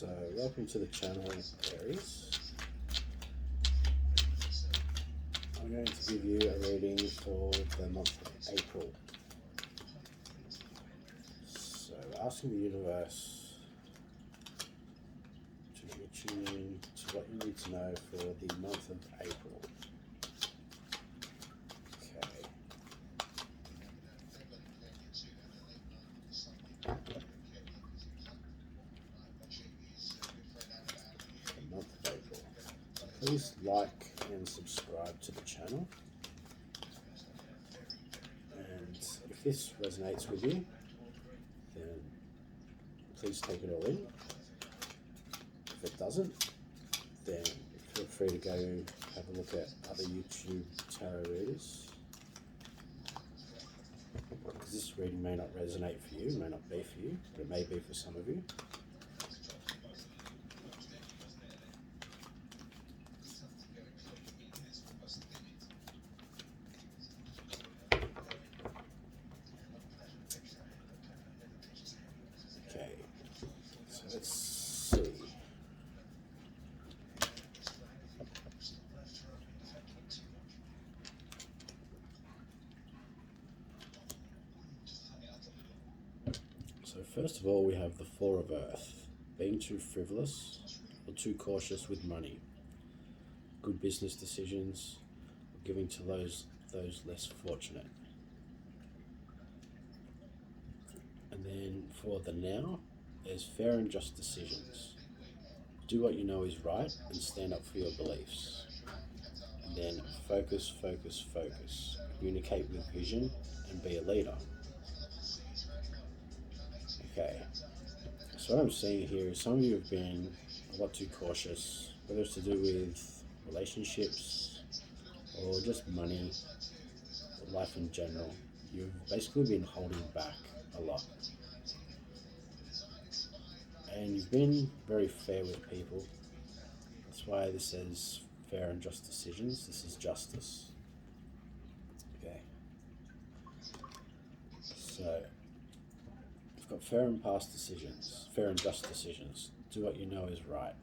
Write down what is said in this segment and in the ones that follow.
So, welcome to the channel, Aries. I'm going to give you a reading for the month of April. So, asking the universe to tune in to what you need to know for the month of April. Okay. The month of April. Please like and subscribe to the channel. And if this resonates with you, then please take it all in. If it doesn't, then feel free to go have a look at other YouTube tarot readers, because this reading may not resonate for you, may not be for you, but it may be for some of you. Okay, so let's see. So first of all, we have the Four of Earth, being too frivolous or too cautious with money, good business decisions, or giving to those less fortunate. And then for the now, there's fair and just decisions. Do what you know is right and stand up for your beliefs. And then focus, focus, focus. Communicate with vision and be a leader. Okay, so what I'm seeing here is some of you have been a lot too cautious, whether it's to do with relationships or just money or life in general. You've basically been holding back a lot. And you've been very fair with people. That's why this says fair and just decisions. This is justice. Okay. So you've got fair and past decisions, fair and just decisions. Do what you know is right.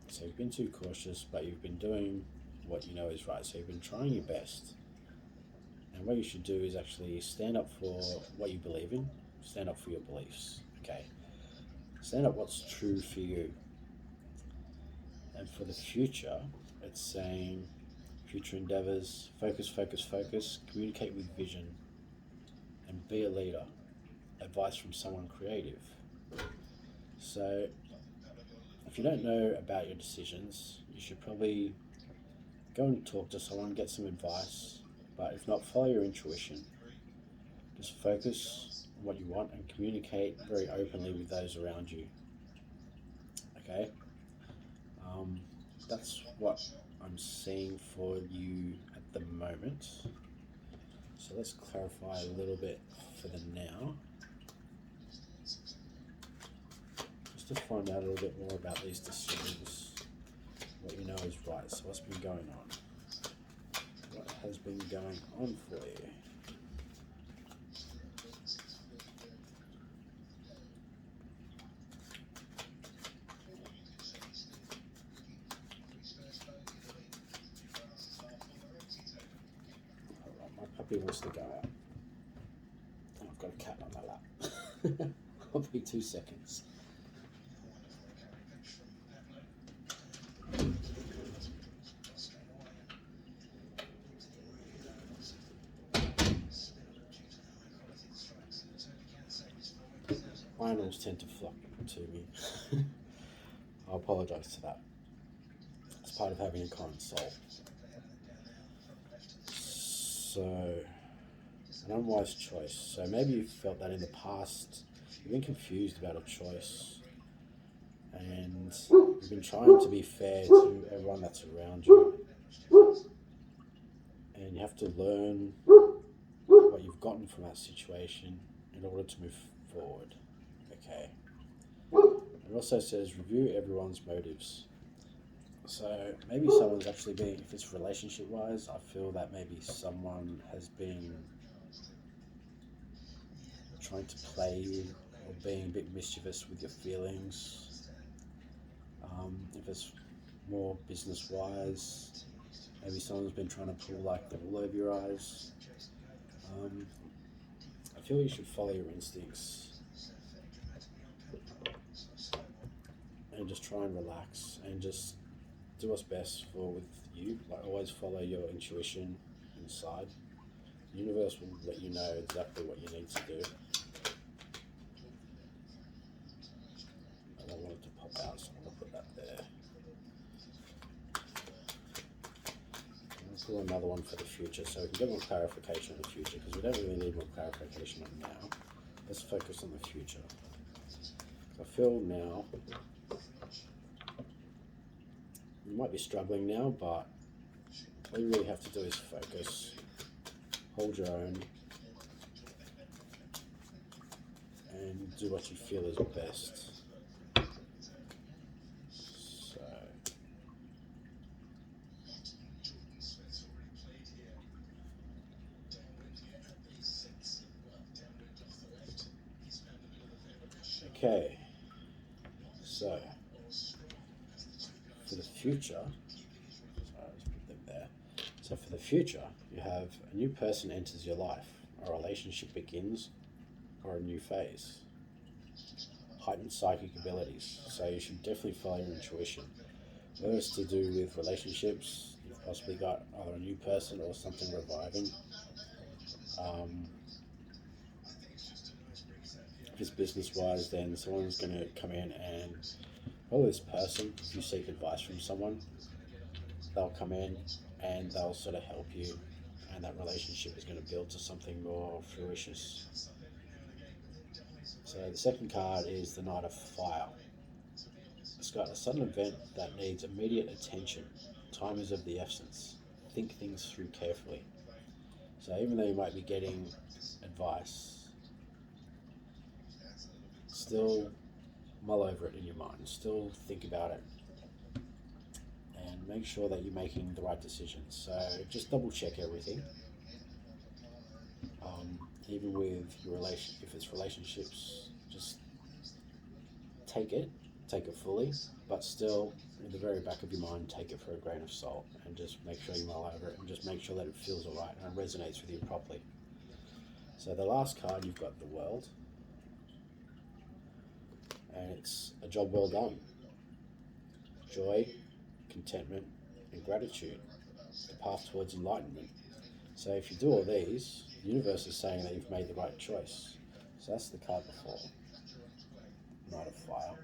So you've been too cautious, but you've been doing what you know is right. So you've been trying your best. And what you should do is actually stand up for what you believe in. Stand up for your beliefs. Okay. Stand up what's true for you. And for the future, it's saying future endeavors, focus, focus, focus, communicate with vision, and be a leader. Advice from someone creative. So if you don't know about your decisions, you should probably go and talk to someone, get some advice, but if not, follow your intuition. Just focus on what you want and communicate very openly with those around you. Okay? That's what I'm seeing for you at the moment. So let's clarify a little bit for the now. Just to find out a little bit more about these decisions, what you know is right. So what's been going on? What has been going on for you? My puppy wants to go out. And I've got a cat on my lap. I'll be 2 seconds. Animals tend to flock to me. I apologise to that. It's part of having a kind soul. So, an unwise choice. So maybe you've felt that in the past. You've been confused about a choice. And you've been trying to be fair to everyone that's around you. And you have to learn what you've gotten from that situation in order to move forward. Okay. It also says review everyone's motives. So maybe someone's actually been, if it's relationship wise, I feel that maybe someone has been trying to play you or being a bit mischievous with your feelings. If it's more business wise, maybe someone's been trying to pull like the wool over your eyes. I feel you should follow your instincts and just try and relax and just do what's best for with you. Like always follow your intuition inside. The universe will let you know exactly what you need to do. I don't want it to pop out, so I'm going to put that there. Pull another one for the future so we can get more clarification on the future, because we don't really need more clarification on now. Let's focus on the future. I feel now you might be struggling now, but all you really have to do is focus, hold your own, and do what you feel is best. Okay, so for the future, sorry, let's put them there. So for the future, you have a new person enters your life, a relationship begins, or a new phase. Heightened psychic abilities, so you should definitely follow your intuition. Whether it's to do with relationships, you've possibly got either a new person or something reviving. If it's business-wise, then someone's going to come in and, well, this person, if you seek advice from someone, they'll come in and they'll sort of help you, and that relationship is going to build to something more fruitious. So the second card is the Knight of Fire. It's got a sudden event that needs immediate attention. Time is of the essence. Think things through carefully. So even though you might be getting advice, still mull over it in your mind. Still think about it and make sure that you're making the right decisions. So just double check everything. Even with your if it's relationships, just take it fully, but still in the very back of your mind, take it for a grain of salt and just make sure you mull over it and just make sure that it feels all right and resonates with you properly. So the last card, you've got the World, and it's a job well done. Joy, contentment, and gratitude, the path towards enlightenment. So if you do all these, the universe is saying that you've made the right choice. So that's the card before. Knight of Fire.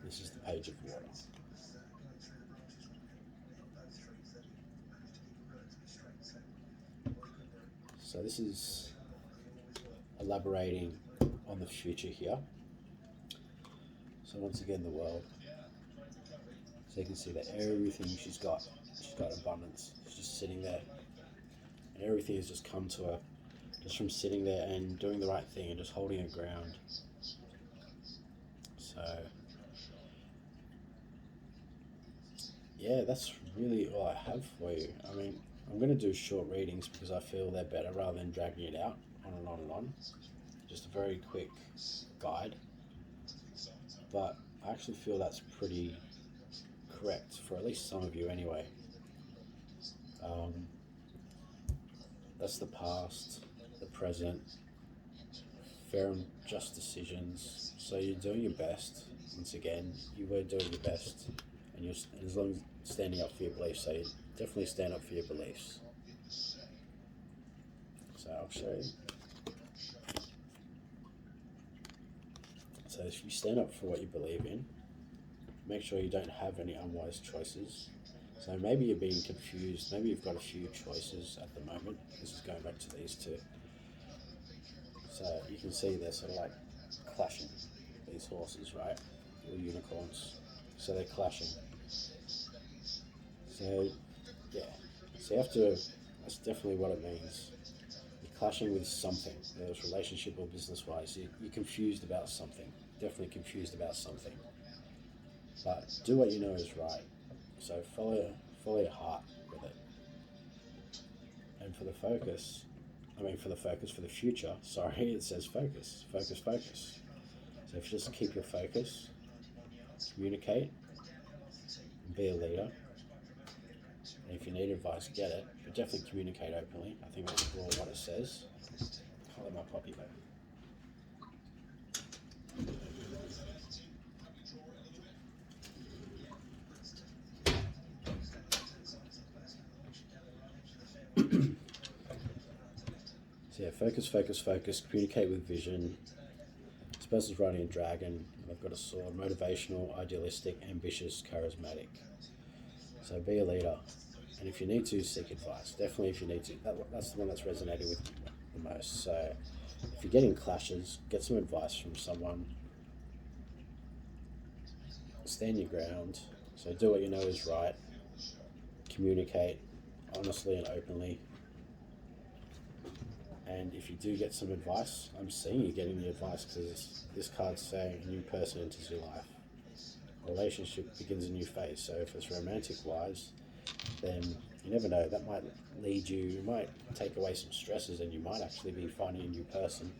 This is the Page of Water. So this is elaborating on the future here. So once again, the World. So you can see that everything she's got abundance. She's just sitting there, and everything has just come to her just from sitting there and doing the right thing and just holding her ground. So yeah, that's really all I have for you. I mean, I'm going to do short readings because I feel they're better rather than dragging it out on and on and on. Just a very quick guide, but I actually feel that's pretty correct for at least some of you anyway. That's the past, the present, fair and just decisions. So you're doing your best. Once again, you were doing your best, and you're, as long as standing up for your beliefs, so you definitely stand up for your beliefs. So I'll show you. So if you stand up for what you believe in, make sure you don't have any unwise choices. So maybe you're being confused, maybe you've got a few choices at the moment. This is going back to these two. So you can see they're sort of like clashing, these horses, right? Or unicorns. So they're clashing. So yeah, so you have to, that's definitely what it means. You're clashing with something, whether it's relationship or business-wise. You're confused about something, definitely confused about something. But do what you know is right. So follow your heart with it. And for the focus, for the future, sorry, it says focus. So if you just keep your focus communicate, and be a leader. And if you need advice, get it, but definitely communicate openly. I think that's all what it says. I'll let my puppy go. So yeah, focus, focus, focus, communicate with vision. This person's riding a dragon, and they've got a sword. Motivational, idealistic, ambitious, charismatic. So be a leader. And if you need to, seek advice. Definitely if you need to. That's the one that's resonated with me the most. So if you're getting clashes, get some advice from someone. Stand your ground. So do what you know is right. Communicate honestly and openly. And if you do get some advice, I'm seeing you getting the advice because this card's saying a new person enters your life. A relationship begins a new phase. So if it's romantic wise, then you never know, that might lead you might take away some stresses, and you might actually be finding a new person.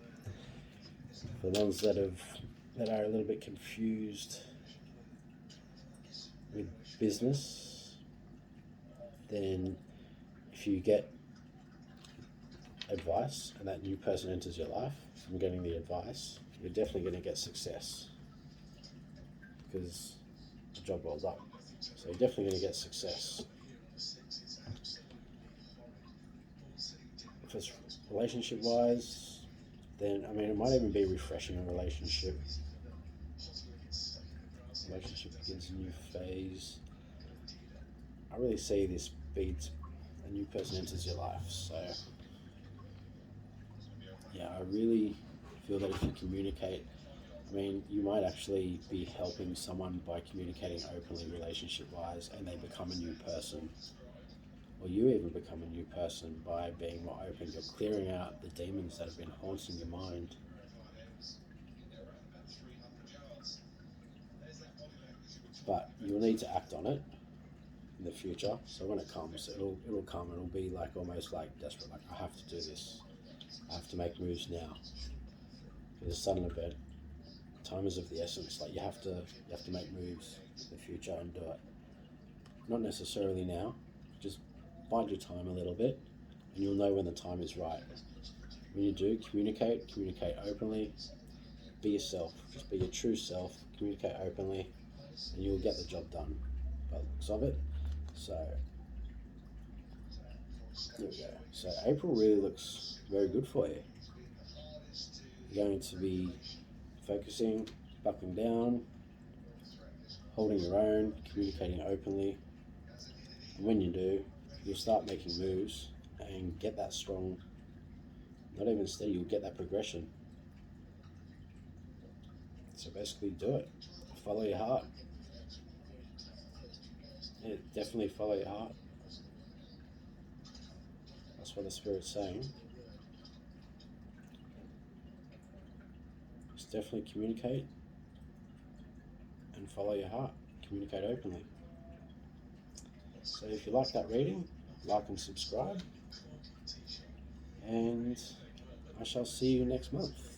For the ones that are a little bit confused with business, then if you get advice and that new person enters your life from getting the advice, you're definitely going to get success because the job well done. So you're definitely going to get success. If it's relationship wise, then I mean, it might even be refreshing a relationship. Relationship begins a new phase. I really see this beat a new person enters your life. So yeah, I really feel that if you communicate, I mean, you might actually be helping someone by communicating openly relationship wise, and they become a new person. Or you even become a new person by being more open. You're clearing out the demons that have been haunting your mind. But you'll need to act on it in the future. So when it comes, it'll come. It'll be like almost like desperate. Like, I have to do this. I have to make moves now. Because son of a bed, time is of the essence. Like you have to make moves in the future and do it. Not necessarily now. Just bide your time a little bit, and you'll know when the time is right. When you do, communicate openly, be yourself, just be your true self, communicate openly, and you'll get the job done by the looks of it. So, there we go. So April really looks very good for you. You're going to be focusing, buckling down, holding your own, communicating openly, and when you do, you'll start making moves and get that strong, not even steady, you'll get that progression. So basically do it. Follow your heart. Yeah, definitely follow your heart. That's what the Spirit's saying. Just definitely communicate and follow your heart. Communicate openly. So if you like that reading, like and subscribe. And I shall see you next month.